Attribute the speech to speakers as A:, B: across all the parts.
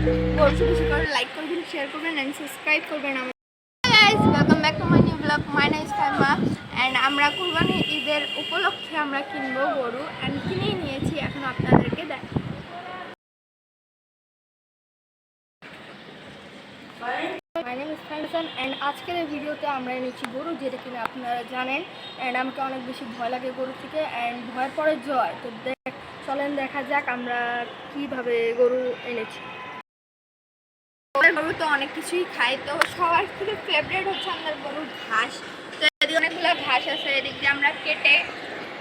A: বেশি বেশি করে লাইক করবেন, শেয়ার করবেন অ্যান্ড সাবস্ক্রাইব করবেন। Guys, welcome back to my new blog. My name is Faima and আমরা কুরবানি ঈদের উপলক্ষে আমরা কিনবো গরু অ্যান্ড কিনেই নিয়েছি। এখন আপনাদেরকে দেখ my name is Faima and আজকের এই ভিডিওতে আমরা এনেছি গরু, যেটা কিনা আপনারা জানেন। অ্যান্ড আমাকে অনেক বেশি ভয় লাগে গরু থেকে, অ্যান্ড ভয়ের পরে জয়। তো চলেন দেখা যাক আমরা কিভাবে গরু এনেছি। গরু তো অনেক কিছুই খাই, তো সবার থেকে ফেভারিট হচ্ছে আমাদের গরুর ঘাস। তো এদিকে অনেকগুলো ঘাস আছে, এদিক দিয়ে আমরা কেটে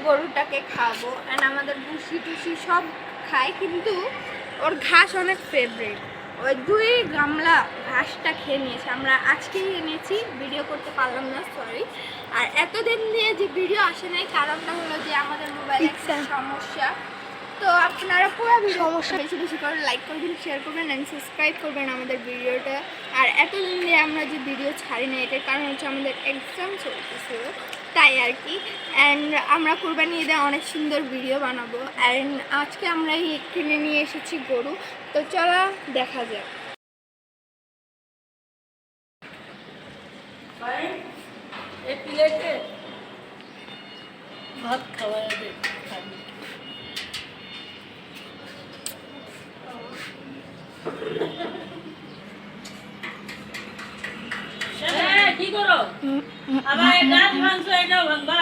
A: গরুটাকে খাবো। অ্যান্ড আমাদের ভুসি টুসি সব খায়, কিন্তু ওর ঘাস অনেক ফেভারিট। ওই 2 গামলা ঘাসটা খেয়ে নিয়েছে। আমরা আজকেই এনেছি, ভিডিও করতে পারলাম না, সরি। আর এতদিন দিয়ে যে ভিডিও আসে নাই, কারণটা হলো যে আমাদের মোবাইলে একটা সমস্যা। তো আপনারা পুরো সমস্যা বেশি বেশি করে লাইক করবেন, শেয়ার করবেন অ্যান্ড সাবস্ক্রাইব করবেন আমাদের ভিডিওটা। আর এতদিন দিয়ে আমরা যে ভিডিও ছাড়ি না, এটার কারণ হচ্ছে আমাদের এক্সাম চলতেছিল, তাই আর কি। অ্যান্ড আমরা কুরবানি ঈদে অনেক সুন্দর ভিডিও বানাবো। অ্যান্ড আজকে আমরা কিনে নিয়ে এসেছি গরু। তো চলো দেখা যাক।
B: এই প্লেটে ভাত খাওয়া যাবে। কি করো? আবার গাছ ভাঙছো, এটাও ভাঙবা।